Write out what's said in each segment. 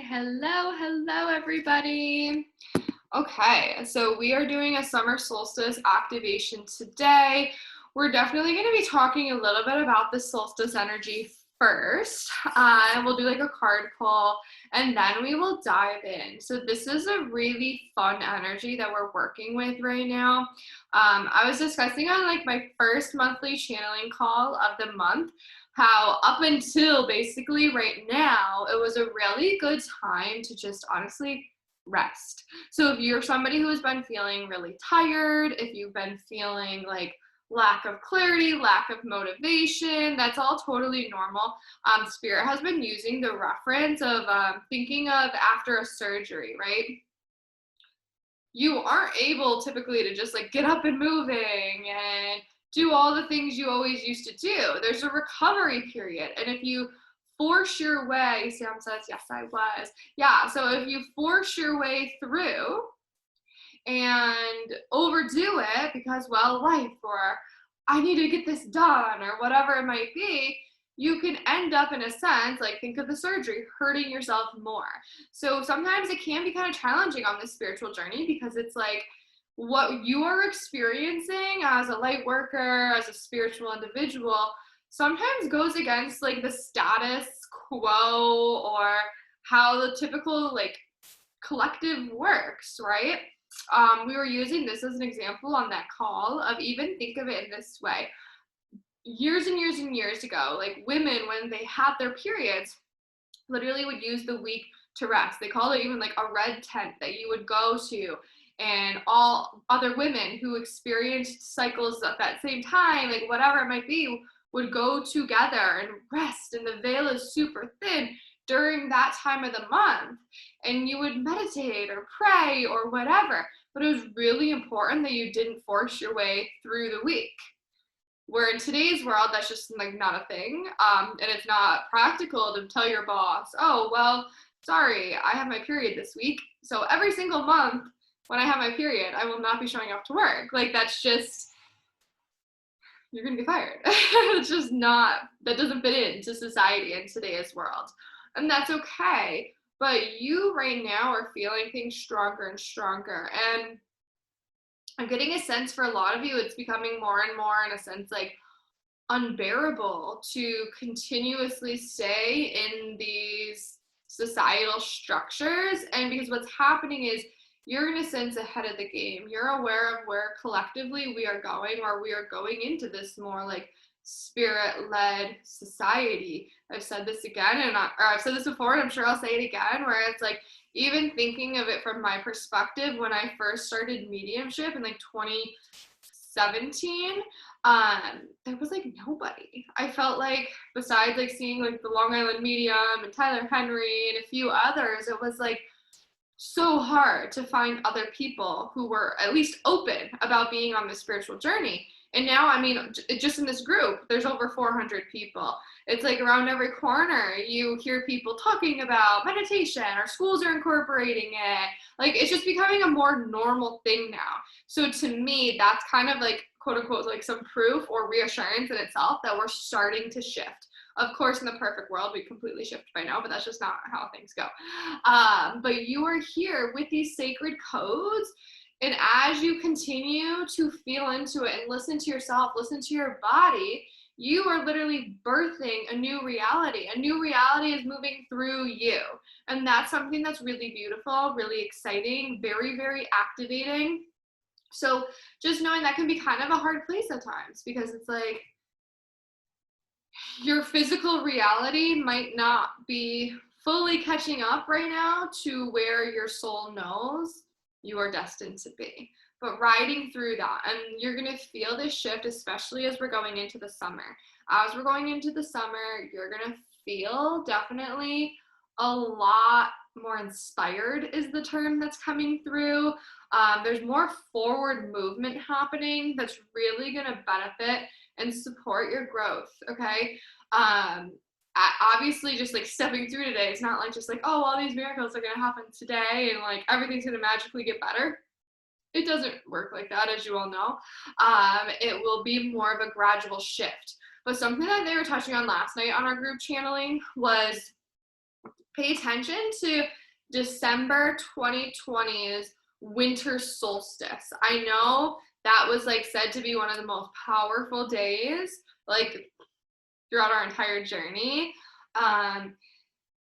Hello everybody. Okay, so we are doing a summer solstice activation today. We're definitely going to be talking a little bit about the solstice energy first. We'll do like a card pull and then we will dive in. So this is a really fun energy that we're working with right now. I was discussing on like my first monthly channeling call of the month how up until basically right now, it was a really good time to just honestly rest. So if you're somebody who has been feeling really tired, if you've been feeling like lack of clarity, lack of motivation, that's all totally normal. Spirit has been using the reference of thinking of after a surgery, right? You aren't able typically to just like get up and moving and do all the things you always used to do. There's a recovery period. And if you force your way, Sam says, yes, I was. Yeah, so if you force your way through and overdo it because, well, life, or I need to get this done, or whatever it might be, you can end up in a sense, like think of the surgery, hurting yourself more. So sometimes it can be kind of challenging on this spiritual journey because it's like what you are experiencing as a light worker, as a spiritual individual, sometimes goes against like the status quo or how the typical like collective works, right? We were using this as an example on that call of even think of it in this way. Years and years and years ago, like women, when they had their periods, literally would use the week to rest. They called it even like a red tent that you would go to, and all other women who experienced cycles at that same time, like whatever it might be, would go together and rest, and the veil is super thin during that time of the month, and you would meditate or pray or whatever, but it was really important that you didn't force your way through the week. Where in today's world, that's just like not a thing, and it's not practical to tell your boss, oh, well, sorry, I have my period this week, so every single month when I have my period, I will not be showing up to work. Like, that's just, you're gonna get fired. It's just not, that doesn't fit into society in today's world. And that's okay. But you right now are feeling things stronger and stronger. And I'm getting a sense for a lot of you, it's becoming more and more, in a sense, like unbearable to continuously stay in these societal structures. And because what's happening is you're in a sense ahead of the game. You're aware of where collectively we are going, or we are going into this more like spirit-led society. I've said this again, and I've said this before, and I'm sure I'll say it again, where it's like, even thinking of it from my perspective, when I first started mediumship in like 2017, there was like nobody. I felt like, besides like seeing like the Long Island Medium and Tyler Henry and a few others, it was like so hard to find other people who were at least open about being on the spiritual journey. And now, I mean, just in this group, there's over 400 people. It's like around every corner, you hear people talking about meditation, or schools are incorporating it. Like, it's just becoming a more normal thing now. So to me, that's kind of like, quote unquote, like some proof or reassurance in itself that we're starting to shift. Of course, in the perfect world, we completely shift by now, but that's just not how things go. But you are here with these sacred codes. And as you continue to feel into it and listen to yourself, listen to your body, you are literally birthing a new reality. A new reality is moving through you. And that's something that's really beautiful, really exciting, very, very activating. So just knowing that can be kind of a hard place at times, because it's like your physical reality might not be fully catching up right now to where your soul knows you are destined to be. But riding through that, and you're going to feel this shift, especially as we're going into the summer. As we're going into the summer, you're going to feel definitely a lot more inspired, is the term that's coming through. There's more forward movement happening that's really going to benefit and support your growth, okay? Obviously, just like stepping through today, it's not like just like, oh, all these miracles are going to happen today and like everything's going to magically get better. It doesn't work like that, as you all know. It will be more of a gradual shift. But something that they were touching on last night on our group channeling was pay attention to December 2020's winter solstice. I know that was like said to be one of the most powerful days, like throughout our entire journey.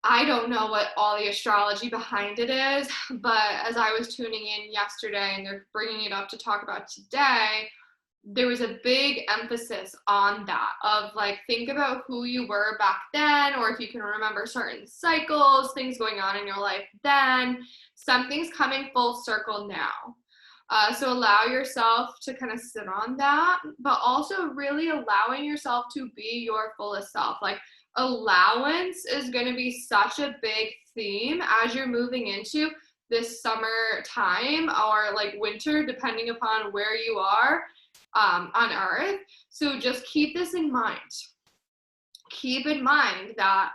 I don't know what all the astrology behind it is, but as I was tuning in yesterday and they're bringing it up to talk about today, there was a big emphasis on that of like, think about who you were back then, or if you can remember certain cycles, things going on in your life then, something's coming full circle now. So allow yourself to kind of sit on that, but also really allowing yourself to be your fullest self. Like allowance is going to be such a big theme as you're moving into this summer time or like winter, depending upon where you are on earth. So just keep this in mind. Keep in mind that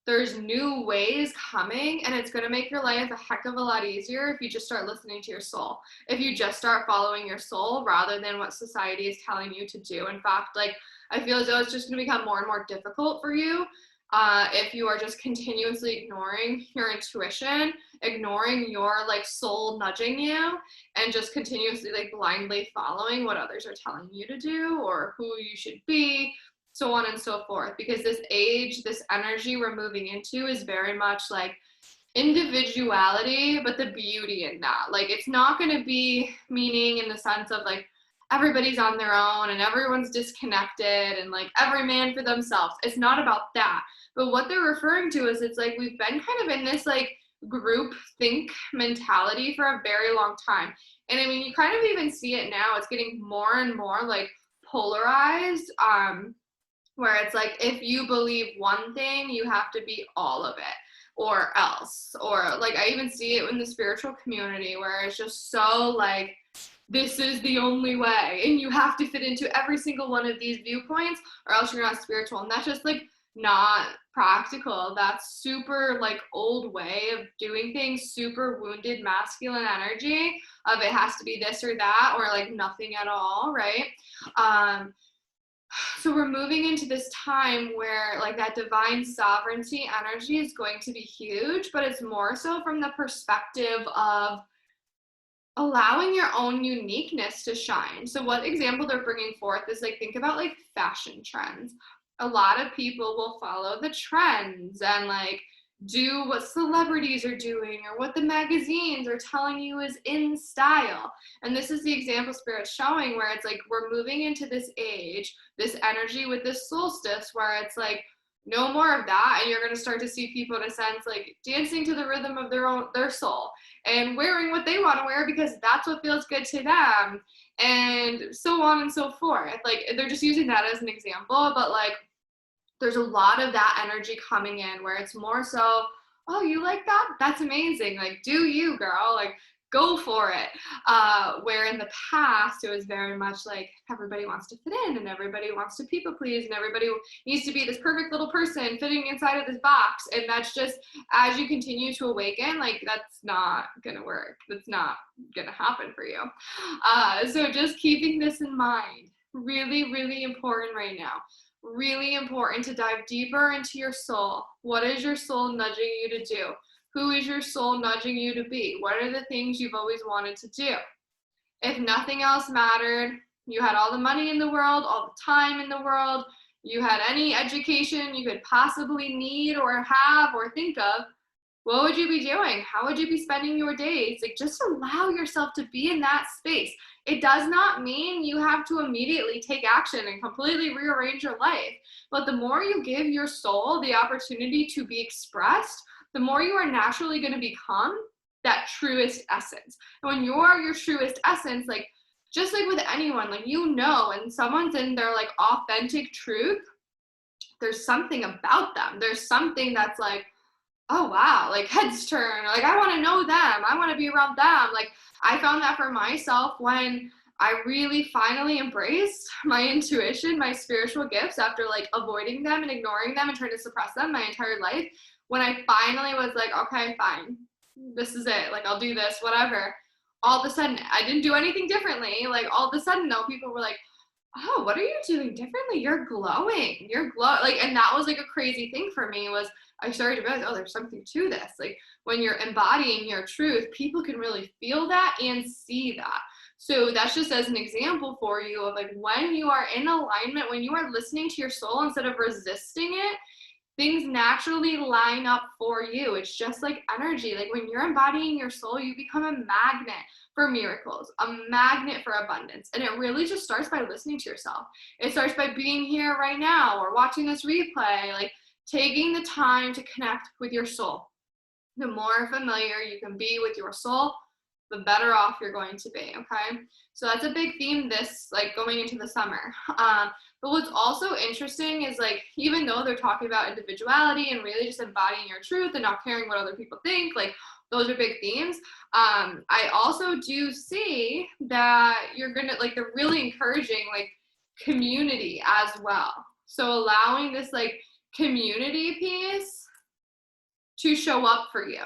there's new ways coming, and it's going to make your life a heck of a lot easier if you just start listening to your soul. If you just start following your soul rather than what society is telling you to do. In fact, like I feel as though it's just going to become more and more difficult for you if you are just continuously ignoring your intuition, ignoring your like soul nudging you, and just continuously like blindly following what others are telling you to do or who you should be, so on and so forth. Because this age, this energy we're moving into is very much like individuality, but the beauty in that. Like it's not going to be meaning in the sense of like everybody's on their own and everyone's disconnected and like every man for themselves. It's not about that. But what they're referring to is it's like we've been kind of in this like group think mentality for a very long time. And I mean, you kind of even see it now. It's getting more and more like polarized, where it's like if you believe one thing, you have to be all of it or else. Or like I even see it in the spiritual community where it's just so like, this is the only way and you have to fit into every single one of these viewpoints or else you're not spiritual. And that's just like not practical. That's super like old way of doing things, super wounded masculine energy of it has to be this or that or like nothing at all, right? So we're moving into this time where like that divine sovereignty energy is going to be huge, but it's more so from the perspective of allowing your own uniqueness to shine. So what example they're bringing forth is like, think about like fashion trends. A lot of people will follow the trends and like do what celebrities are doing or what the magazines are telling you is in style. And this is the example Spirit's showing where it's like we're moving into this age, this energy with this solstice where it's like no more of that, and you're going to start to see people in a sense like dancing to the rhythm of their soul and wearing what they want to wear because that's what feels good to them, and so on and so forth. Like they're just using that as an example, but like there's a lot of that energy coming in where it's more so, oh, you like that? That's amazing. Like, do you, girl? Like, go for it. Where in the past, it was very much like everybody wants to fit in and everybody wants to people please and everybody needs to be this perfect little person fitting inside of this box. And that's just, as you continue to awaken, like, that's not going to work. That's not going to happen for you. So just keeping this in mind, really, really important right now. Really important to dive deeper into your soul. What is your soul nudging you to do? Who is your soul nudging you to be? What are the things you've always wanted to do? If nothing else mattered, you had all the money in the world, all the time in the world, you had any education you could possibly need or have or think of, what would you be doing? How would you be spending your days? Like, just allow yourself to be in that space. It does not mean you have to immediately take action and completely rearrange your life. But the more you give your soul the opportunity to be expressed, the more you are naturally going to become that truest essence. And when you are your truest essence, like just like with anyone, like when someone's in their like authentic truth, there's something about them. There's something that's like, oh wow, like heads turn, like I want to know them, I want to be around them. Like I found that for myself when I really finally embraced my intuition, my spiritual gifts after like avoiding them and ignoring them and trying to suppress them my entire life. When I finally was like, okay, fine, this is it, like I'll do this, whatever. All of a sudden, I didn't do anything differently. Like all of a sudden, though, people were like, oh, what are you doing differently? You're glowing. You're like, and that was like a crazy thing for me was I started to realize, oh, there's something to this. Like when you're embodying your truth, people can really feel that and see that. So that's just as an example for you of like when you are in alignment, when you are listening to your soul instead of resisting it, things naturally line up for you. It's just like energy. Like when you're embodying your soul, you become a magnet for miracles, a magnet for abundance. And it really just starts by listening to yourself. It starts by being here right now or watching this replay, like taking the time to connect with your soul. The more familiar you can be with your soul, the better off you're going to be, okay? So that's a big theme this, like going into the summer. But what's also interesting is like, even though they're talking about individuality and really just embodying your truth and not caring what other people think, like those are big themes. I also do see that you're gonna, like they're really encouraging like community as well. So allowing this like community piece to show up for you.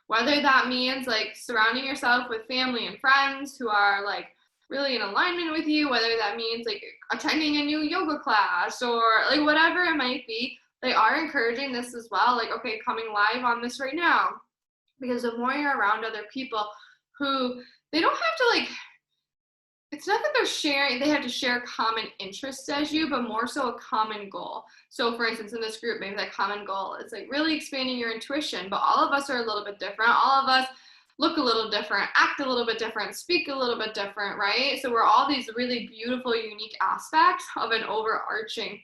Whether that means like surrounding yourself with family and friends who are like really in alignment with you, whether that means like attending a new yoga class or like whatever it might be, they are encouraging this as well. Like, okay, coming live on this right now. Because the more you're around other people who they don't have to like, it's not that they're sharing, they have to share common interests as you, but more so a common goal. So for instance, in this group, maybe that common goal is like really expanding your intuition, but all of us are a little bit different. All of us look a little different, act a little bit different, speak a little bit different, right? So we're all these really beautiful, unique aspects of an overarching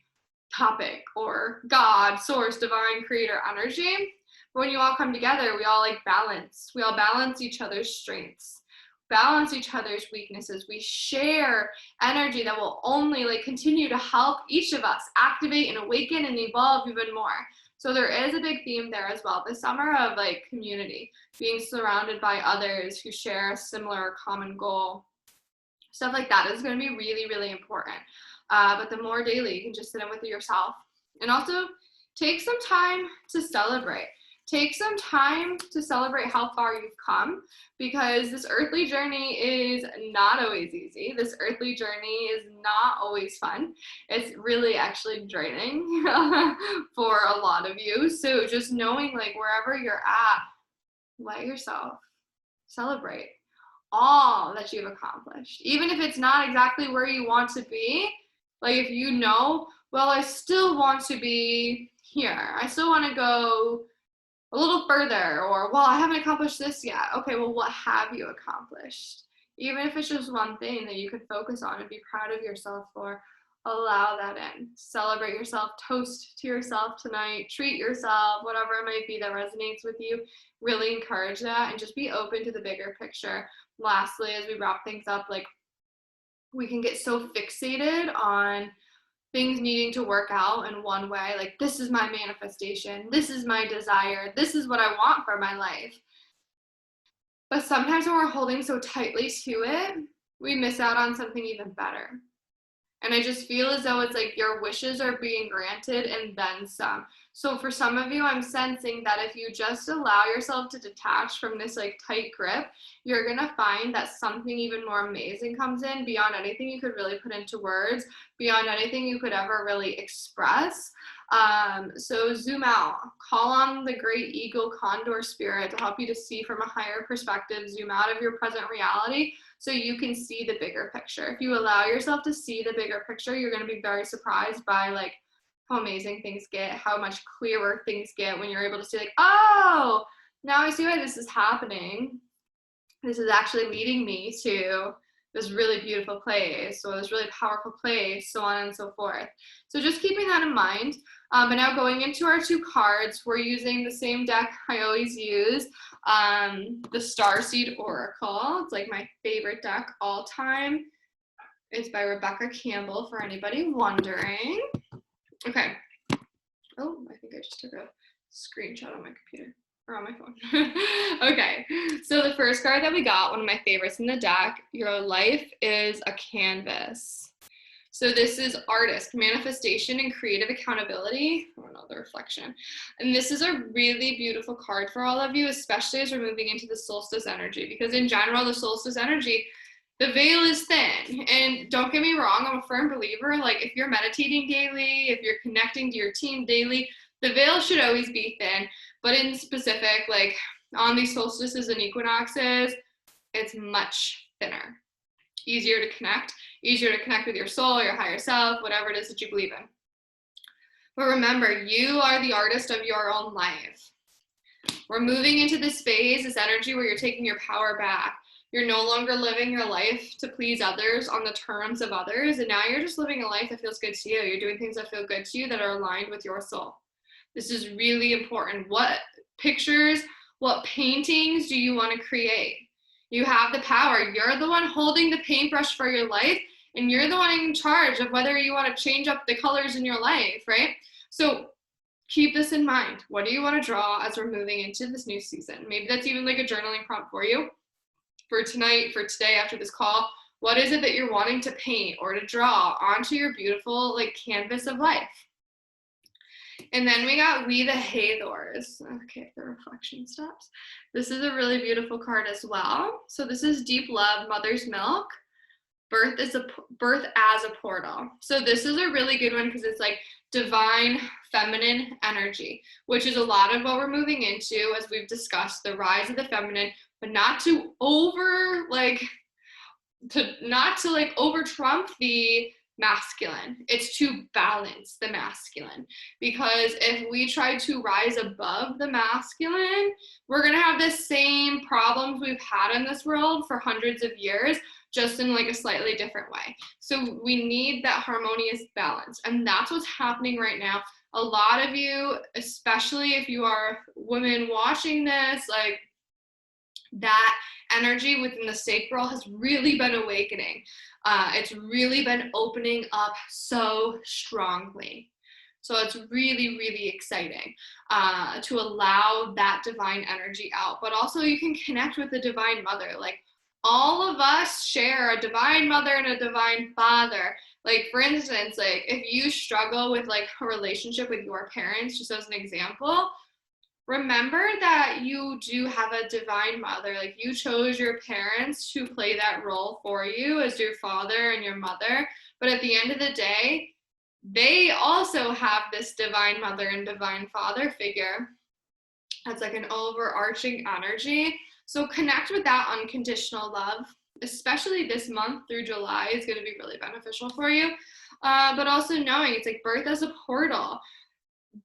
topic or God, source, divine, creator, energy. But when you all come together, we all like balance. We all balance each other's strengths, balance each other's weaknesses. We share energy that will only like continue to help each of us activate and awaken and evolve even more. So there is a big theme there as well this summer of like community, being surrounded by others who share a similar common goal. Stuff like that is going to be really, really important. But the more daily you can just sit in with yourself and also take some time to celebrate. Take some time to celebrate how far you've come because this earthly journey is not always easy. This earthly journey is not always fun. It's really actually draining for a lot of you. So just knowing like wherever you're at, let yourself celebrate all that you've accomplished. Even if it's not exactly where you want to be, like if you know, well, I still want to be here. I still want to go a little further, or well, I haven't accomplished this yet. Okay, well, what have you accomplished? Even if it's just one thing that you could focus on and be proud of yourself for, allow that in. Celebrate yourself, toast to yourself tonight, treat yourself, whatever it might be that resonates with you. Really encourage that and just be open to the bigger picture. Lastly, as we wrap things up, like we can get so fixated on things needing to work out in one way, like this is my manifestation, this is my desire, this is what I want for my life. But sometimes when we're holding so tightly to it, we miss out on something even better. And I just feel as though it's like your wishes are being granted and then some. So for some of you, I'm sensing that if you just allow yourself to detach from this like tight grip, you're gonna find that something even more amazing comes in beyond anything you could really put into words, beyond anything you could ever really express. So zoom out, call on the great eagle condor spirit to help you to see from a higher perspective, zoom out of your present reality so you can see the bigger picture. If you allow yourself to see the bigger picture, you're going to be very surprised by like how amazing things get, how much clearer things get when you're able to see like, oh, now I see why this is happening. This is actually leading me to this really beautiful place or this really powerful place, so on and so forth. So just keeping that in mind. But now going into our two cards, we're using the same deck I always use, the Starseed Oracle. It's like my favorite deck all time. It's by Rebecca Campbell for anybody wondering. Okay. Oh, I think I just took a screenshot on my computer. Or on my phone. Okay, so the first card that we got, one of my favorites in the deck, your life is a canvas. So this is artist, manifestation, and creative accountability. Oh no, the reflection. And this is a really beautiful card for all of you, especially as we're moving into the solstice energy, because in general, the solstice energy the veil is thin. And don't get me wrong, I'm a firm believer, like if you're meditating daily, if you're connecting to your team daily, the veil should always be thin. But in specific, like on these solstices and equinoxes, it's much thinner. Easier to connect with your soul, your higher self, whatever it is that you believe in. But remember, you are the artist of your own life. We're moving into this phase, this energy where you're taking your power back. You're no longer living your life to please others on the terms of others, and now you're just living a life that feels good to you. You're doing things that feel good to you, that are aligned with your soul. This is really important. What pictures, what paintings do you want to create? You have the power. You're the one holding the paintbrush for your life, and you're the one in charge of whether you want to change up the colors in your life, right? So keep this in mind. What do you want to draw as we're moving into this new season? Maybe that's even like a journaling prompt for you. For tonight, for today, after this call, what is it that you're wanting to paint or to draw onto your beautiful like canvas of life? And then we got We the Hathors. Okay, the reflection steps. This is a really beautiful card as well. So this is Deep Love, Mother's Milk. Birth as a portal. So this is a really good one because it's like divine feminine energy, which is a lot of what we're moving into, as we've discussed, the rise of the feminine, but not to over trump the masculine. It's to balance the masculine, because if we try to rise above the masculine, we're going to have the same problems we've had in this world for hundreds of years, just in like a slightly different way. So we need that harmonious balance, and that's what's happening right now. A lot of you, especially if you are women watching this, like that energy within the sacral has really been awakening. It's really been opening up so strongly. So it's really, really exciting to allow that divine energy out. But also you can connect with the divine mother. Like all of us share a divine mother and a divine father. Like for instance, like if you struggle with like a relationship with your parents, just as an example, remember that you do have a divine mother. Like you chose your parents to play that role for you as your father and your mother. But at the end of the day, they also have this divine mother and divine father figure. That's like an overarching energy. So connect with that unconditional love, especially this month through July is going to be really beneficial for you. But also knowing it's like birth as a portal.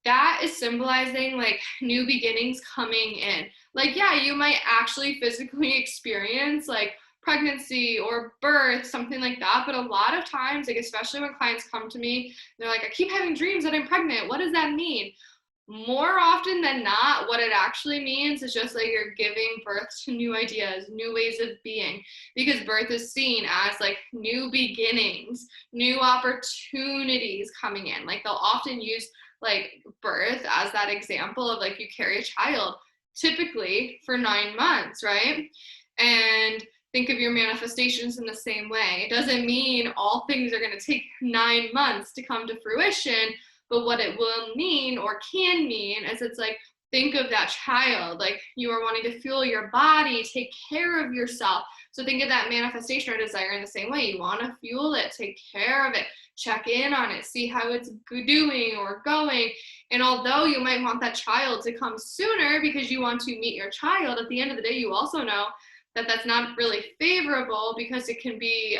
That is symbolizing like new beginnings coming in. Like, yeah, you might actually physically experience like pregnancy or birth, something like that. But a lot of times, like especially when clients come to me, they're like, I keep having dreams that I'm pregnant. What does that mean? More often than not, what it actually means is just like you're giving birth to new ideas, new ways of being, because birth is seen as like new beginnings, new opportunities coming in. Like they'll often use like birth as that example of like you carry a child typically for 9 months, right? And think of your manifestations in the same way. It doesn't mean all things are going to take 9 months to come to fruition, but what it will mean or can mean is it's like, think of that child, like you are wanting to fuel your body, take care of yourself. So think of that manifestation or desire in the same way. You want to fuel it, take care of it, check in on it, see how it's doing or going. And although you might want that child to come sooner because you want to meet your child, at the end of the day, you also know that that's not really favorable, because it can be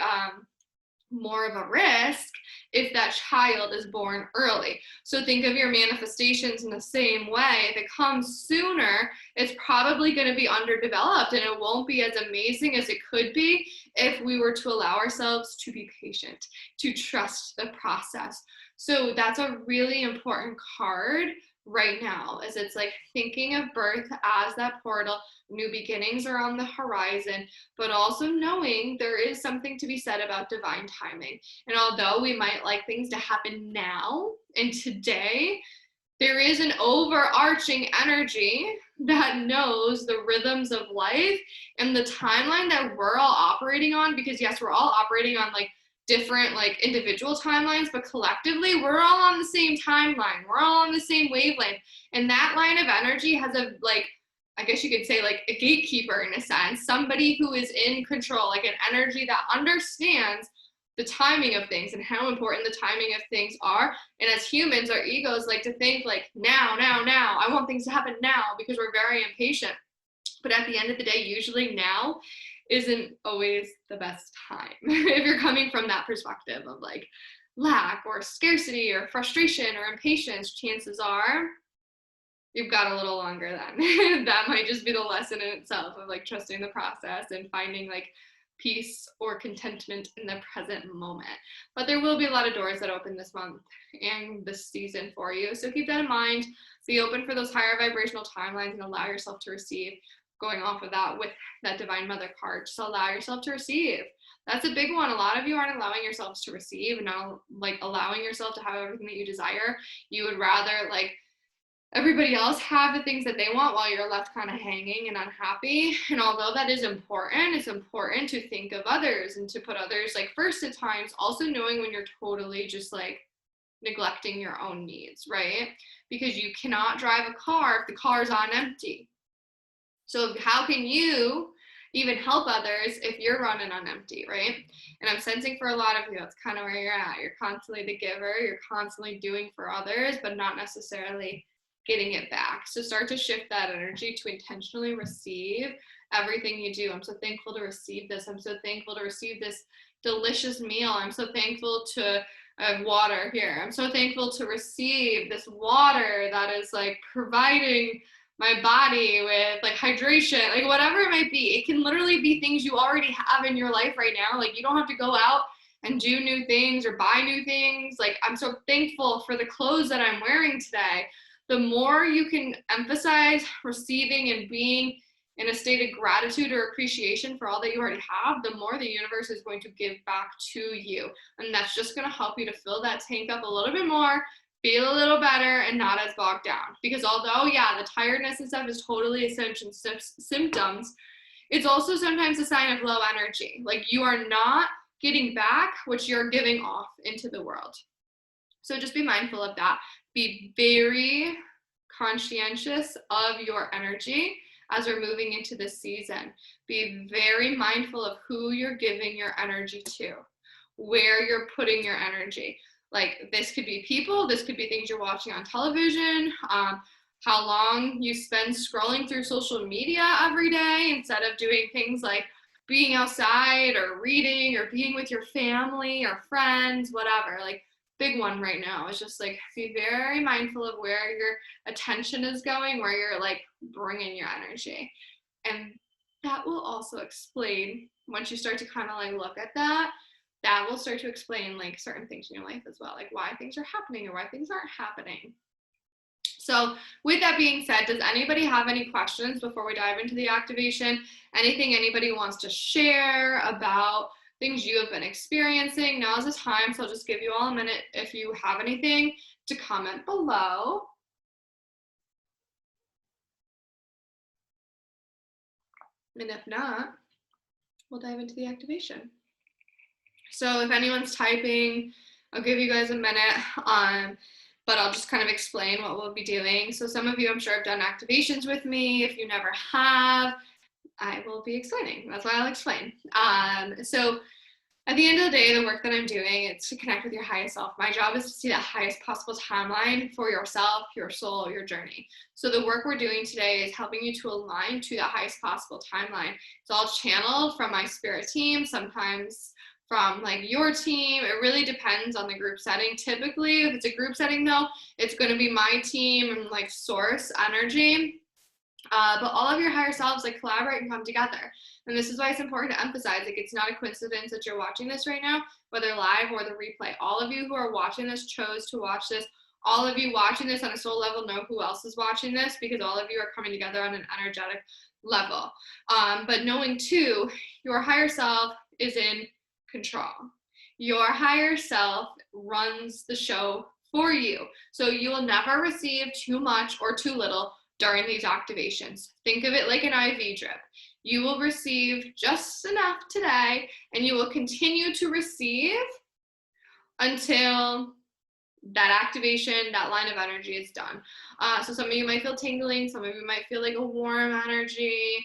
more of a risk if that child is born early. So think of your manifestations in the same way. If it comes sooner, it's probably going to be underdeveloped, and it won't be as amazing as it could be if we were to allow ourselves to be patient, to trust the process. So that's a really important card right now, as it's like thinking of birth as that portal. New beginnings are on the horizon, but also knowing there is something to be said about divine timing. And although we might like things to happen now and today, there is an overarching energy that knows the rhythms of life and the timeline that we're all operating on. Because yes, we're all operating on like different like individual timelines, but collectively we're all on the same timeline. We're all on the same wavelength. And that line of energy has a like I guess you could say like a gatekeeper in a sense, somebody who is in control, like an energy that understands the timing of things and how important the timing of things are. And as humans, our egos like to think like now, I want things to happen now because we're very impatient. But at the end of the day, usually now isn't always the best time if you're coming from that perspective of like lack or scarcity or frustration or impatience. Chances are you've got a little longer then. That might just be the lesson in itself of like trusting the process and finding like peace or contentment in the present moment. But there will be a lot of doors that open this month and this season for you. So keep that in mind. Be open for those higher vibrational timelines and allow yourself to receive. Going off of that with that Divine Mother card, just allow yourself to receive. That's a big one. A lot of you aren't allowing yourselves to receive and not like allowing yourself to have everything that you desire. You would rather like everybody else have the things that they want while you're left kind of hanging and unhappy. And although that is important, it's important to think of others and to put others like first at times, also knowing when you're totally just like neglecting your own needs, right? Because you cannot drive a car if the car's on empty. So how can you even help others if you're running on empty, right? And I'm sensing for a lot of you, that's kind of where you're at. You're constantly the giver, you're constantly doing for others, but not necessarily getting it back. So start to shift that energy to intentionally receive everything you do. I'm so thankful to receive this. I'm so thankful to receive this delicious meal. I'm so thankful to have water here. I'm so thankful to receive this water that is like providing my body with like hydration, like whatever it might be. It can literally be things you already have in your life right now. Like you don't have to go out and do new things or buy new things. Like I'm so thankful for the clothes that I'm wearing today. The more you can emphasize receiving and being in a state of gratitude or appreciation for all that you already have, the more the universe is going to give back to you. And that's just going to help you to fill that tank up a little bit more, feel a little better, and not as bogged down. Because although, yeah, the tiredness and stuff is totally essential symptoms, it's also sometimes a sign of low energy. Like you are not getting back what you're giving off into the world. So just be mindful of that. Be very conscientious of your energy as we're moving into this season. Be very mindful of who you're giving your energy to, where you're putting your energy. Like this could be people, this could be things you're watching on television, how long you spend scrolling through social media every day instead of doing things like being outside or reading or being with your family or friends, whatever. Like big one right now is just like be very mindful of where your attention is going, where you're like bringing your energy. And that will also explain, once you start to kind of like look at that, that will start to explain like certain things in your life as well, like why things are happening or why things aren't happening. So with that being said, does anybody have any questions before we dive into the activation? Anything anybody wants to share about things you have been experiencing? Now is the time, so I'll just give you all a minute if you have anything to comment below. And if not, we'll dive into the activation. So if anyone's typing, I'll give you guys a minute, but I'll just kind of explain what we'll be doing. So some of you, I'm sure, have done activations with me. If you never have, I will be explaining. That's why I'll explain. So at the end of the day, the work that I'm doing, it's to connect with your highest self. My job is to see the highest possible timeline for yourself, your soul, your journey. So the work we're doing today is helping you to align to the highest possible timeline. It's all channeled from my spirit team, sometimes from like your team. It really depends on the group setting. Typically, if it's a group setting though, it's going to be my team and like source energy. But all of your higher selves like collaborate and come together. And this is why it's important to emphasize, like it's not a coincidence that you're watching this right now, whether live or the replay. All of you who are watching this chose to watch this. All of you watching this on a soul level know who else is watching this, because all of you are coming together on an energetic level. But knowing too, your higher self is in control. Your higher self runs the show for you. So you will never receive too much or too little during these activations. Think of it like an IV drip. You will receive just enough today, and you will continue to receive until that activation, that line of energy is done. So some of you might feel tingling, some of you might feel like a warm energy,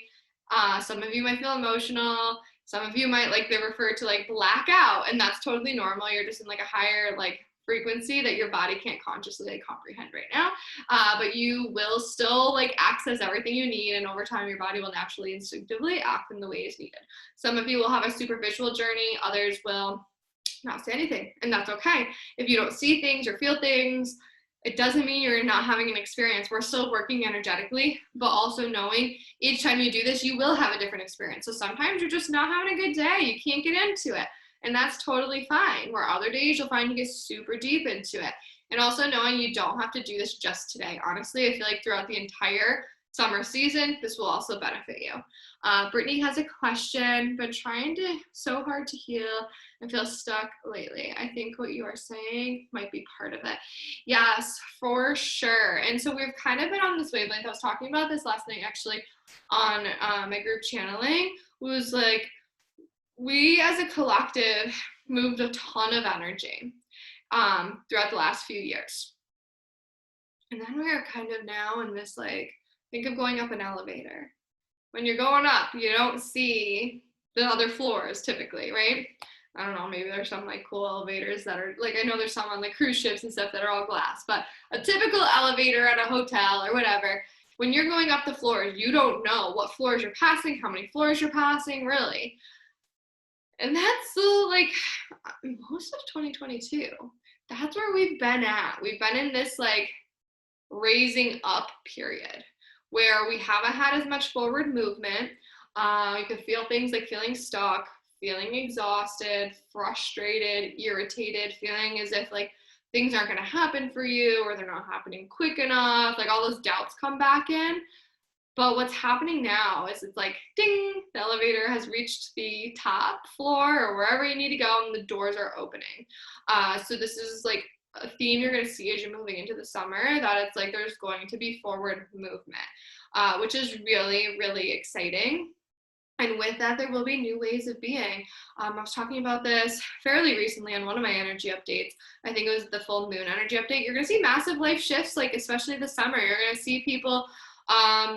some of you might feel emotional, some of you might, like, they refer to like blackout, and that's totally normal. You're just in like a higher like frequency that your body can't consciously like comprehend right now, but you will still like access everything you need, and over time your body will naturally instinctively act in the ways needed. Some of you will have a superficial journey, others will not see anything, and that's okay. If you don't see things or feel things, it doesn't mean you're not having an experience. We're still working energetically, but also knowing each time you do this, you will have a different experience. So sometimes you're just not having a good day, you can't get into it, and that's totally fine. Where other days you'll find you get super deep into it. And also knowing you don't have to do this just today. Honestly, I feel like throughout the entire summer season, this will also benefit you. Brittany has a question. Been trying so hard to heal and feel stuck lately. I think what you are saying might be part of it. Yes, for sure. And so we've kind of been on this wavelength. I was talking about this last night actually on my group channeling. It was like, we as a collective moved a ton of energy throughout the last few years. And then we are kind of now in this, like, think of going up an elevator. When you're going up, you don't see the other floors typically, right? I don't know, maybe there's some like cool elevators that are like, I know there's some on like cruise ships and stuff that are all glass, but a typical elevator at a hotel or whatever, when you're going up the floors, you don't know what floors you're passing, how many floors you're passing, really. And that's like most of 2022. That's where we've been at. We've been in this like raising up period where we haven't had as much forward movement. You could feel things like feeling stuck, feeling exhausted, frustrated, irritated, feeling as if like things aren't going to happen for you or they're not happening quick enough. Like all those doubts come back in. But what's happening now is it's like, ding, the elevator has reached the top floor or wherever you need to go, and the doors are opening. So this is like a theme you're going to see as you're moving into the summer, that it's like there's going to be forward movement, which is really, really exciting. And with that, there will be new ways of being. I was talking about this fairly recently on one of my energy updates. I think it was the full moon energy update. You're going to see massive life shifts, like especially this summer. You're going to see people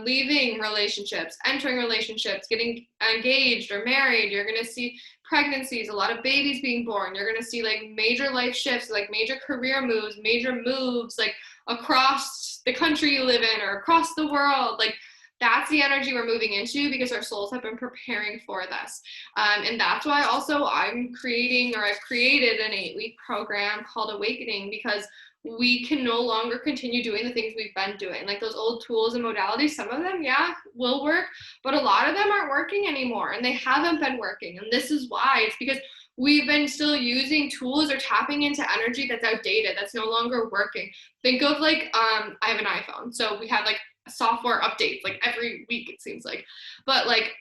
leaving relationships, entering relationships, getting engaged or married. You're going to see pregnancies, a lot of babies being born. You're going to see like major life shifts, like major career moves, major moves, like across the country you live in or across the world. Like that's the energy we're moving into because our souls have been preparing for this. And that's why also I've created an 8-week program called Awakening, because we can no longer continue doing the things we've been doing. Like those old tools and modalities, some of them, yeah, will work, but a lot of them aren't working anymore, and they haven't been working. And this is why. It's because we've been still using tools or tapping into energy that's outdated, that's no longer working. Think of like, I have an iPhone, so we have like software updates like every week, it seems like. But like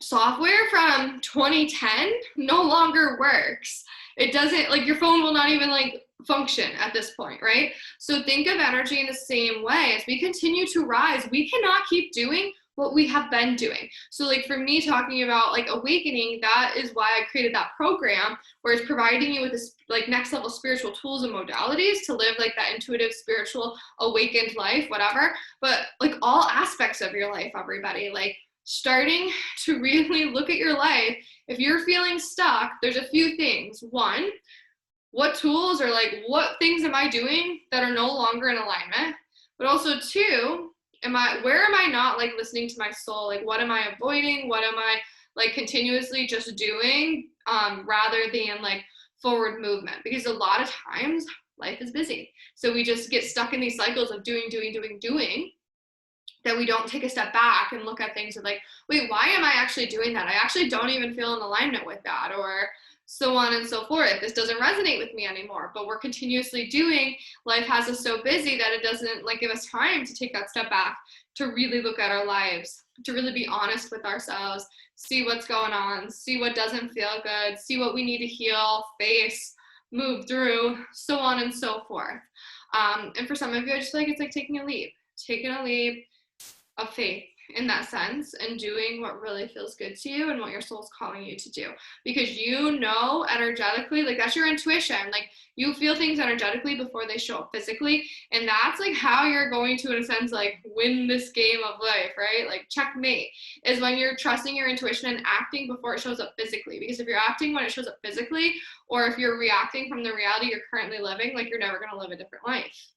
software from 2010 no longer works. It doesn't, like your phone will not even like function at this point, right? So think of energy in the same way. As we continue to rise, we cannot keep doing what we have been doing. So like for me, talking about like awakening, that is why I created that program, where it's providing you with this like next level spiritual tools and modalities to live like that intuitive, spiritual, awakened life, whatever. But like all aspects of your life, everybody, like starting to really look at your life. If you're feeling stuck, there's a few things. One, what tools or like what things am I doing that are no longer in alignment? But also two, where am I not like listening to my soul? Like what am I avoiding? What am I like continuously just doing rather than like forward movement? Because a lot of times life is busy. So we just get stuck in these cycles of doing, that we don't take a step back and look at things of like, wait, why am I actually doing that? I actually don't even feel in alignment with that, or so on and so forth. This doesn't resonate with me anymore, but we're continuously doing. Life has us so busy that it doesn't like give us time to take that step back, to really look at our lives, to really be honest with ourselves, see what's going on, see what doesn't feel good, see what we need to heal, face, move through, so on and so forth. And for some of you, I just feel like it's like taking a leap of faith, in that sense and doing what really feels good to you and what your soul's calling you to do, because you know energetically, like that's your intuition, like you feel things energetically before they show up physically, and that's like how you're going to, in a sense, like win this game of life, right? Like checkmate is when you're trusting your intuition and acting before it shows up physically, because if you're acting when it shows up physically, or if you're reacting from the reality you're currently living, like you're never going to live a different life,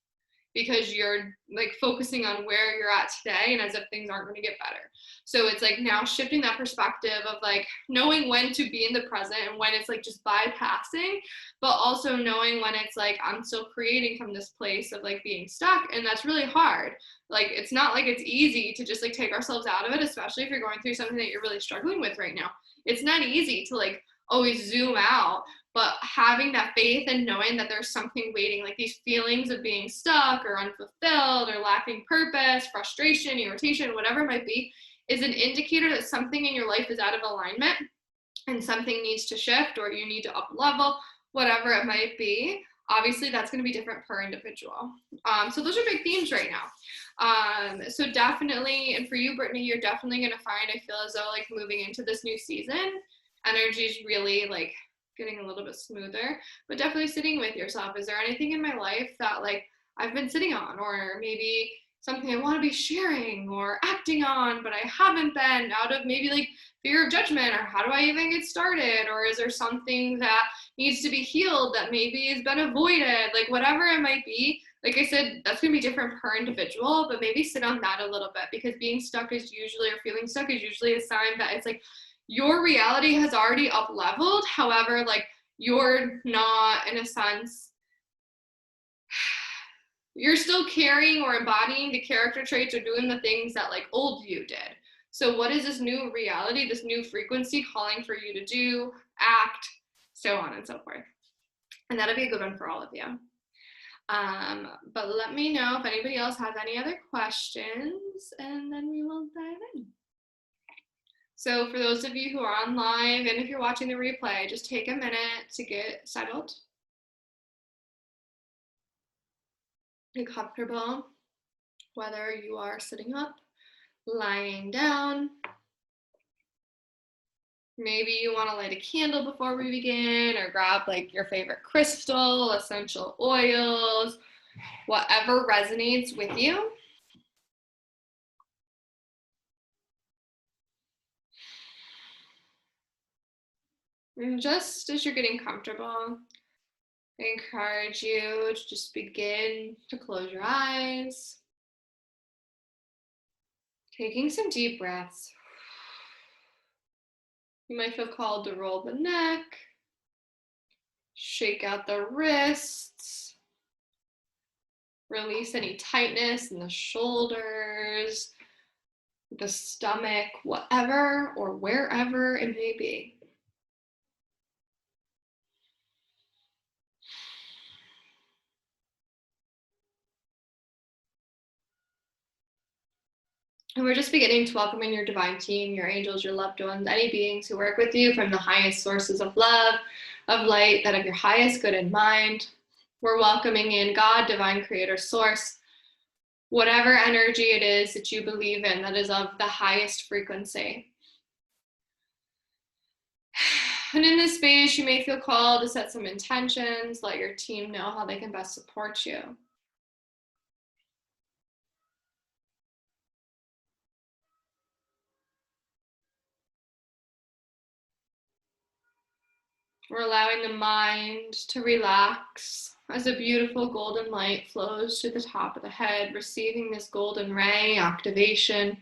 because you're like focusing on where you're at today and as if things aren't going to get better. So it's like now shifting that perspective of like knowing when to be in the present and when it's like just bypassing, but also knowing when it's like I'm still creating from this place of like being stuck. And that's really hard. Like it's not like it's easy to just like take ourselves out of it, especially if you're going through something that you're really struggling with right now. It's not easy to like always zoom out, but having that faith and knowing that there's something waiting, like these feelings of being stuck or unfulfilled or lacking purpose, frustration, irritation, whatever it might be, is an indicator that something in your life is out of alignment and something needs to shift, or you need to up level, whatever it might be. Obviously, that's going to be different per individual. So those are big themes right now. So definitely, and for you, Brittany, you're definitely going to find, I feel as though like moving into this new season, energy is really like getting a little bit smoother, but definitely sitting with yourself. Is there anything in my life that like I've been sitting on, or maybe something I want to be sharing or acting on, but I haven't been, out of maybe like fear of judgment, or how do I even get started? Or is there something that needs to be healed that maybe has been avoided? Like whatever it might be, like I said, that's going to be different per individual, but maybe sit on that a little bit, because being stuck is usually, or feeling stuck is usually a sign that it's like your reality has already up leveled. However, like you're not, in a sense, you're still carrying or embodying the character traits or doing the things that like old you did. So what is this new reality, this new frequency calling for you to do, act, so on and so forth? And that'll be a good one for all of you. But let me know if anybody else has any other questions, and then we will dive in. So for those of you who are on live, and if you're watching the replay, just take a minute to get settled and comfortable, whether you are sitting up, lying down. Maybe you want to light a candle before we begin, or grab like your favorite crystal, essential oils, whatever resonates with you. And just as you're getting comfortable, I encourage you to just begin to close your eyes, taking some deep breaths. You might feel called to roll the neck, shake out the wrists, release any tightness in the shoulders, the stomach, whatever or wherever it may be. And we're just beginning to welcome in your divine team, your angels, your loved ones, any beings who work with you from the highest sources of love, of light, that have your highest good in mind. We're welcoming in God, divine creator source, whatever energy it is that you believe in that is of the highest frequency. And in this space, you may feel called to set some intentions, let your team know how they can best support you. We're allowing the mind to relax as a beautiful golden light flows to the top of the head, receiving this golden ray activation.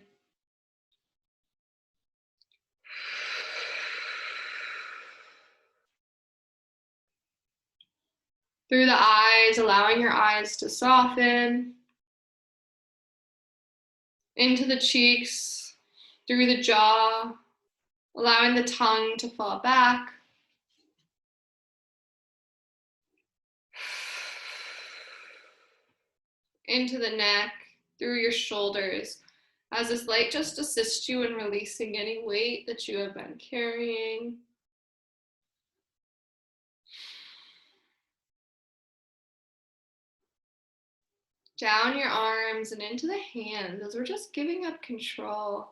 Through the eyes, allowing your eyes to soften. Into the cheeks, through the jaw, allowing the tongue to fall back. Into the neck, through your shoulders, as this light just assists you in releasing any weight that you have been carrying. down your arms and into the hands as we're just giving up control.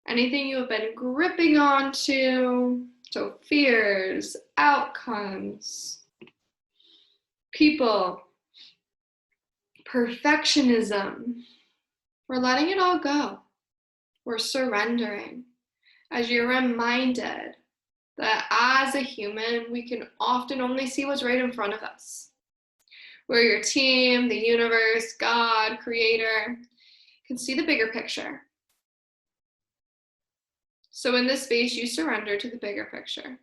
Anything you have been gripping onto, so fears, outcomes, people, perfectionism, we're letting it all go. We're surrendering as you're reminded that as a human, we can often only see what's right in front of us. Where your team, the universe, God, creator, can see the bigger picture. So in this space, you surrender to the bigger picture.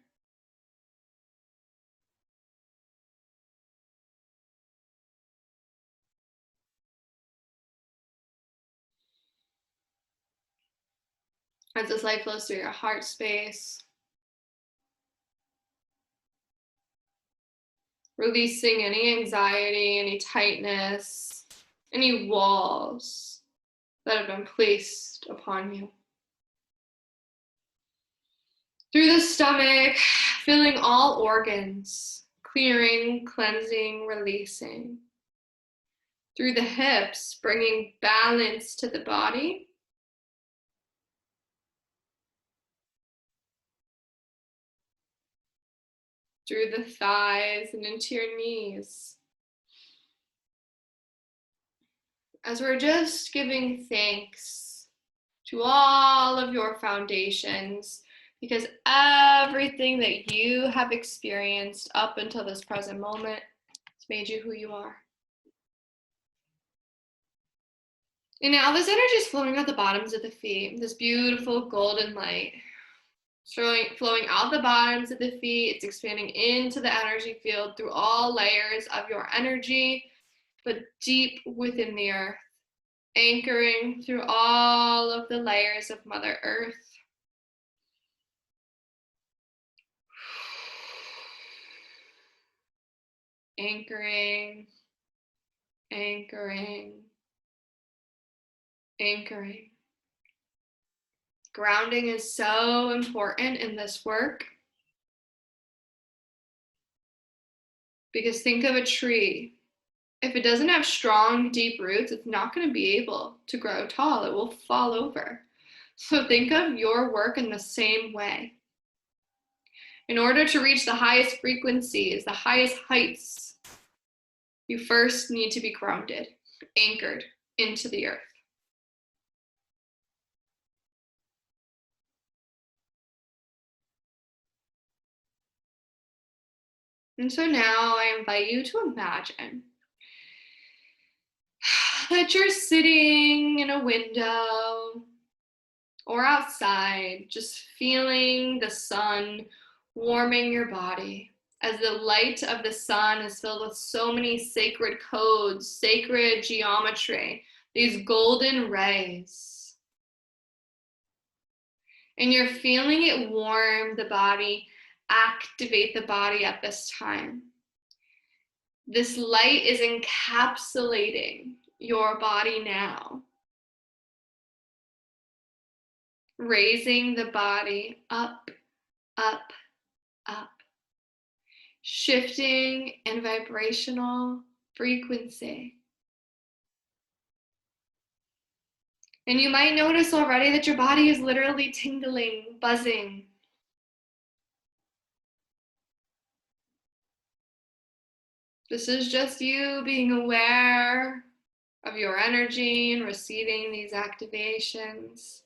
As this light flows through your heart space, releasing any anxiety, any tightness, any walls that have been placed upon you. Through the stomach, filling all organs, clearing, cleansing, releasing. Through the hips, bringing balance to the body. Through the thighs and into your knees. As we're just giving thanks to all of your foundations, because everything that you have experienced up until this present moment has made you who you are. And now this energy is flowing out the bottoms of the feet, this beautiful golden light. Flowing out the bottoms of the feet, it's expanding into the energy field through all layers of your energy, but deep within the earth, anchoring through all of the layers of Mother Earth. Anchoring, anchoring, anchoring. Grounding is so important in this work because think of a tree. If it doesn't have strong, deep roots, it's not going to be able to grow tall. It will fall over. So think of your work in the same way. In order to reach the highest frequencies, the highest heights, you first need to be grounded, anchored into the earth. And so now I invite you to imagine that you're sitting in a window or outside, just feeling the sun warming your body as the light of the sun is filled with so many sacred codes, sacred geometry, these golden rays. And you're feeling it warm the body, activate the body at this time. This light is encapsulating your body now, raising the body up, up, up, shifting in vibrational frequency. And you might notice already that your body is literally tingling, buzzing. This is just you being aware of your energy and receiving these activations.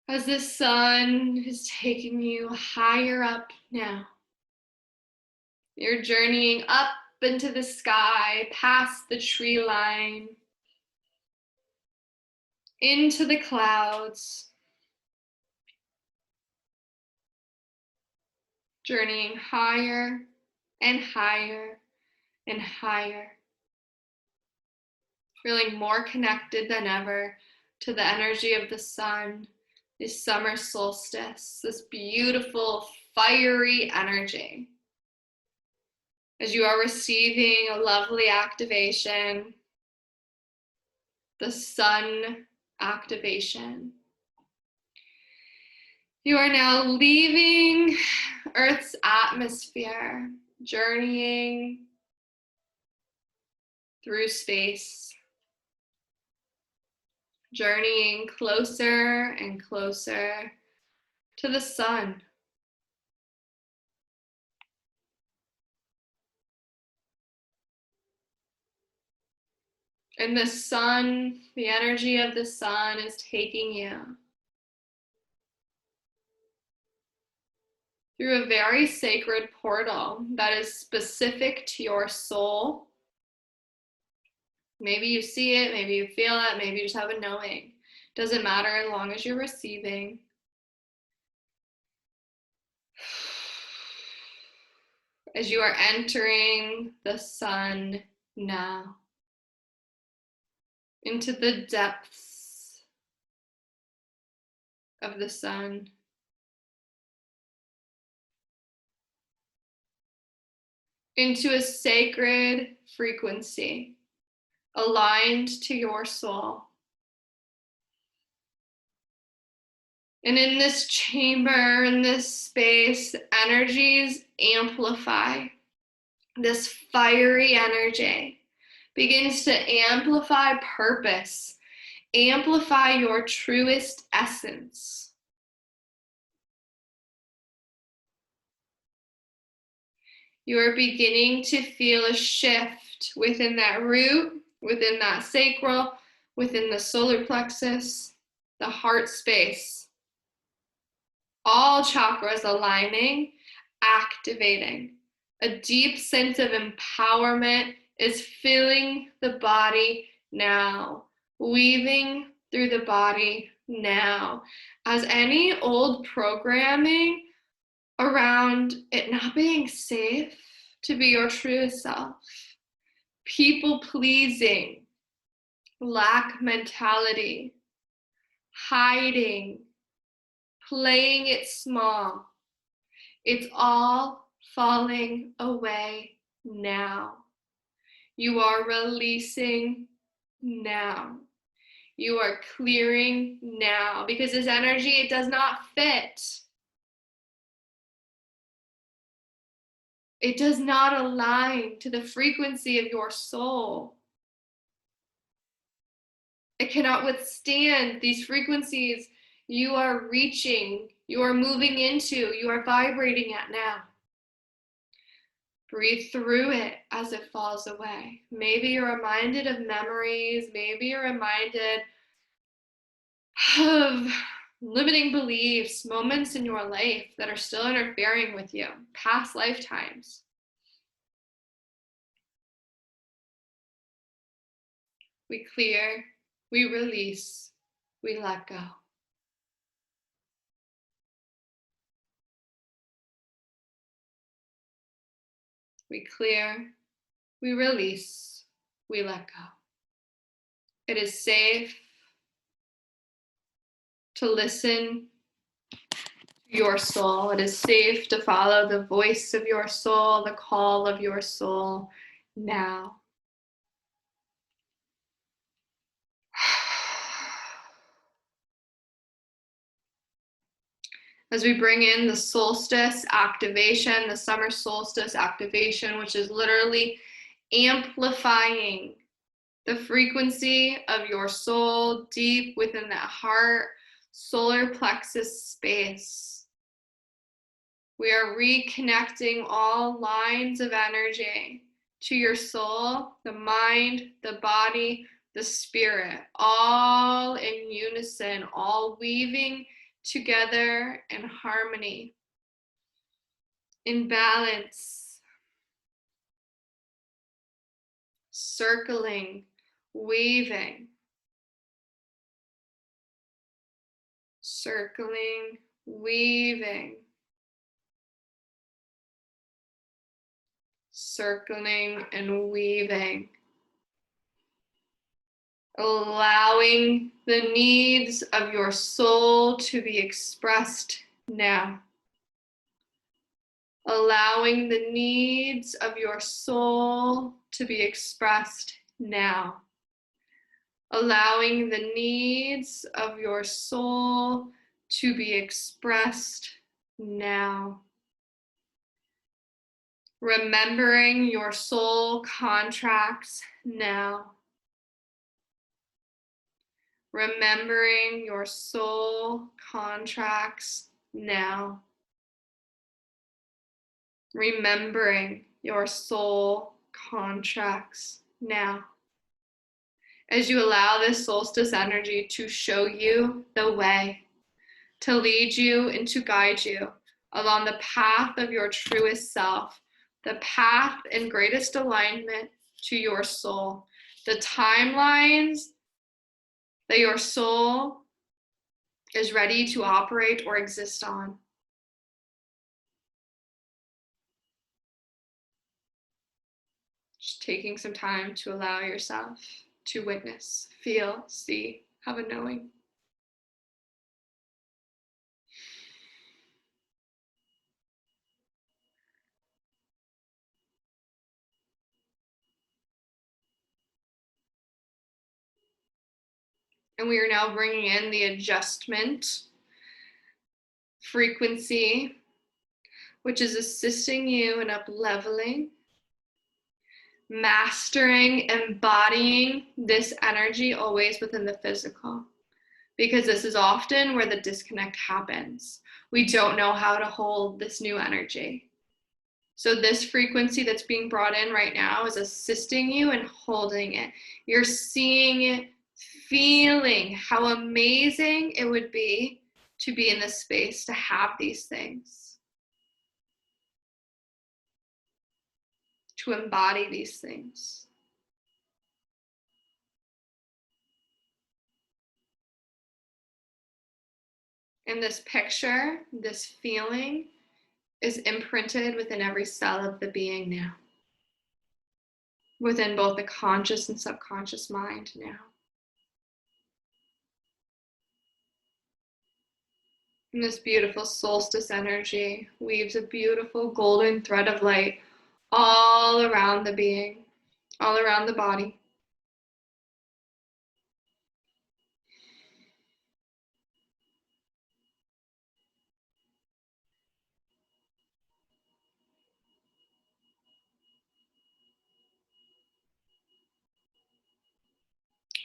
As the sun is taking you higher up now, you're journeying up into the sky, past the tree line, into the clouds, journeying higher and higher and higher, feeling more connected than ever to the energy of the sun, this summer solstice, this beautiful, fiery energy. As you are receiving a lovely activation, the sun activation. You are now leaving Earth's atmosphere, journeying through space, journeying closer and closer to the sun. And the sun, the energy of the sun is taking you through a very sacred portal that is specific to your soul. Maybe you see it, maybe you feel it, maybe you just have a knowing. Doesn't matter as long as you're receiving. As you are entering the sun now, into the depths of the sun, into a sacred frequency aligned to your soul. And in this chamber, in this space, energies amplify. This fiery energy begins to amplify purpose, amplify your truest essence. You are beginning to feel a shift within that root, within that sacral, within the solar plexus, the heart space. All chakras aligning, activating. A deep sense of empowerment is filling the body now, weaving through the body now. As any old programming around it not being safe to be your true self, people pleasing, lack mentality, hiding, playing it small, it's all falling away now. You are releasing now. You are clearing now, because this energy, it does not fit. It does not align to the frequency of your soul. It cannot withstand these frequencies you are reaching, you are moving into, you are vibrating at now. Breathe through it as it falls away. Maybe you're reminded of memories, maybe you're reminded of limiting beliefs, moments in your life that are still interfering with you, past lifetimes. We clear, we release, we let go. We clear, we release, we let go. It is safe to listen to your soul. It is safe to follow the voice of your soul, the call of your soul now. As we bring in the solstice activation, the summer solstice activation, which is literally amplifying the frequency of your soul deep within that heart, solar plexus space. We are reconnecting all lines of energy to your soul, the mind, the body, the spirit, all in unison, all weaving together in harmony, in balance, circling, weaving, circling, weaving, circling and weaving, allowing the needs of your soul to be expressed now. Allowing the needs of your soul to be expressed now. Allowing the needs of your soul to be expressed now. Remembering your soul contracts now. Remembering your soul contracts now. Remembering your soul contracts now. As you allow this solstice energy to show you the way, to lead you and to guide you along the path of your truest self, the path in greatest alignment to your soul, the timelines that your soul is ready to operate or exist on. Just taking some time to allow yourself to witness, feel, see, have a knowing. And we are now bringing in the adjustment frequency, which is assisting you in up leveling, mastering, embodying this energy always within the physical. Because this is often where the disconnect happens. We don't know how to hold this new energy. So this frequency that's being brought in right now is assisting you in holding it. You're seeing it, feeling how amazing it would be to be in this space, to have these things, to embody these things. In this picture, this feeling is imprinted within every cell of the being now, within both the conscious and subconscious mind now. And this beautiful solstice energy weaves a beautiful golden thread of light all around the being, all around the body.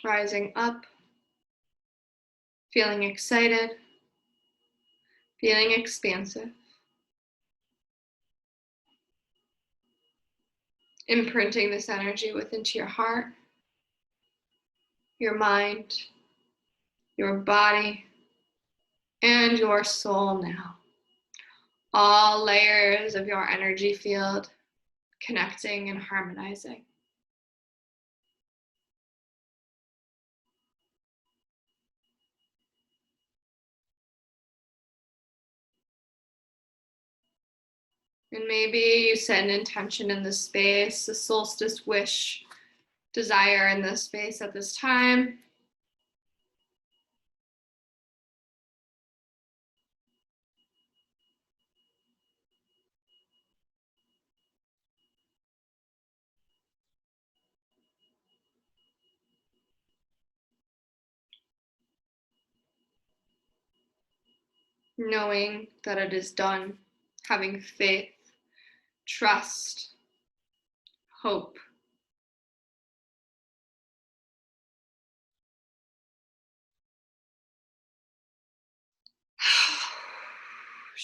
Rising up, feeling excited, feeling expansive, imprinting this energy within your heart, your mind, your body, and your soul now. All layers of your energy field connecting and harmonizing. And maybe you set an intention in this space, a solstice wish, desire in this space at this time. Knowing that it is done, having faith, trust, hope.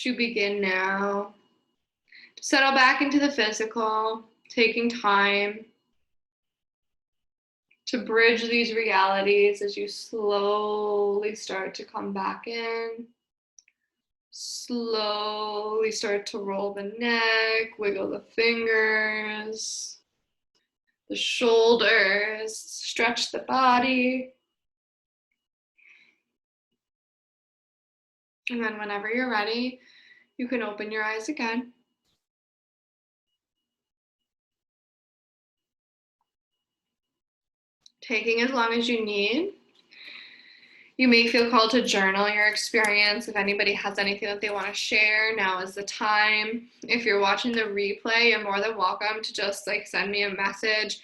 You begin now to settle back into the physical, taking time to bridge these realities as you slowly start to come back in. Slowly start to roll the neck, wiggle the fingers, the shoulders, stretch the body. And then whenever you're ready, you can open your eyes again. Taking as long as you need. You may feel called to journal your experience. If anybody has anything that they want to share, now is the time. If you're watching the replay, you're more than welcome to just send me a message.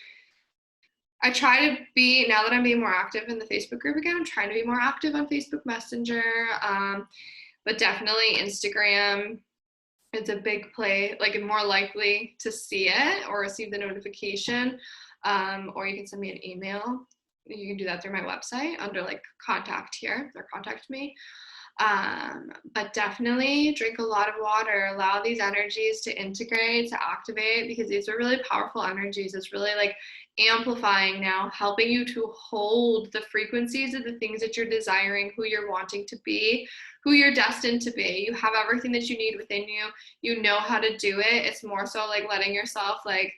I try to be, now that I'm being more active in the Facebook group again, I'm trying to be more active on Facebook Messenger, but definitely Instagram it's a big play, like more likely to see it or receive the notification. Or you can send me an email. You can do that through my website under like contact here or contact me. But definitely drink a lot of water, allow these energies to integrate, to activate, because these are really powerful energies. It's really like amplifying now, helping you to hold the frequencies of the things that you're desiring, who you're wanting to be, who you're destined to be. You have everything that you need within you. You know how to do it. It's more so like letting yourself like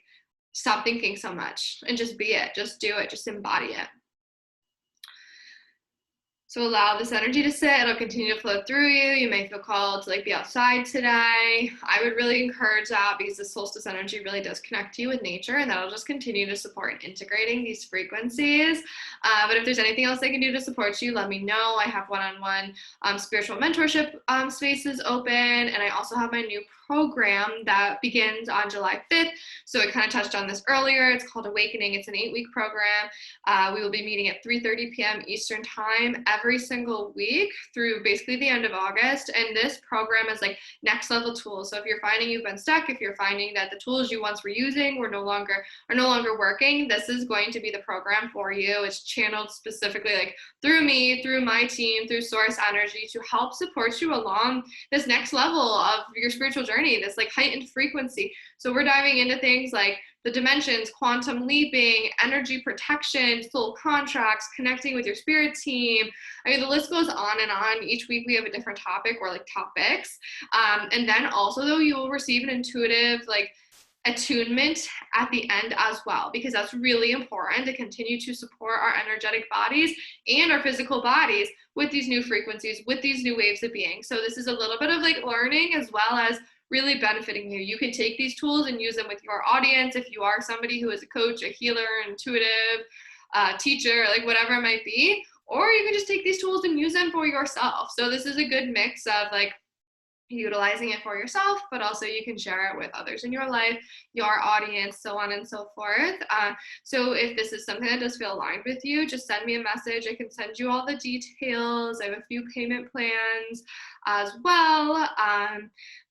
stop thinking so much and just be it, just do it, just embody it. So allow this energy to sit. It'll continue to flow through you. You may feel called to like be outside today. I would really encourage that because the solstice energy really does connect you with nature, and that'll just continue to support integrating these frequencies. But if there's anything else I can do to support you, let me know. I have one-on-one spiritual mentorship spaces open, and I also have my new program that begins on July 5th. So I kind of touched on this earlier. It's called Awakening. It's an 8-week program. We will be meeting at 3:30 p.m. Eastern time every single week through basically the end of August. And this program is like next level tools. So if you're finding you've been stuck, if you're finding that the tools you once were using are no longer working, this is going to be the program for you. It's channeled specifically like through me, through my team, through Source Energy to help support you along this next level of your spiritual journey, this like heightened frequency. So we're diving into things like the dimensions, quantum leaping, energy protection, soul contracts, connecting with your spirit team. I mean, the list goes on and on. Each week we have a different topic or like topics. And then also though, you will receive an intuitive like attunement at the end as well, because that's really important to continue to support our energetic bodies and our physical bodies with these new frequencies, with these new waves of being. So this is a little bit of like learning as well as really benefiting you. You can take these tools and use them with your audience if you are somebody who is a coach, a healer, intuitive, teacher, like whatever it might be, or you can just take these tools and use them for yourself. So this is a good mix of like utilizing it for yourself, but also you can share it with others in your life, your audience, so on and so forth. So if this is something that does feel aligned with you, just send me a message. I can send you all the details. I have a few payment plans as well.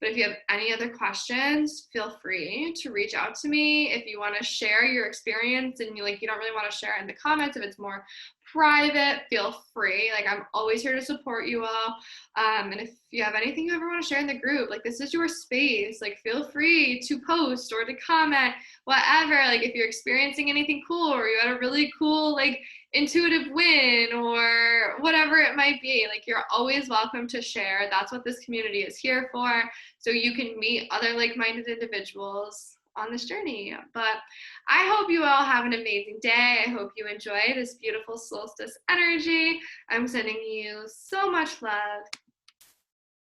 But if you have any other questions, feel free to reach out to me. If you want to share your experience and you don't really want to share it in the comments, if it's more private, feel free. Like I'm always here to support you all. And if you have anything you ever want to share in the group, like this is your space, like feel free to post or to comment, whatever. Like if you're experiencing anything cool or you had a really cool like intuitive win or whatever it might be, like you're always welcome to share. That's what this community is here for. So you can meet other like-minded individuals on this journey. But I hope you all have an amazing day. I hope you enjoy this beautiful solstice energy. I'm sending you so much love.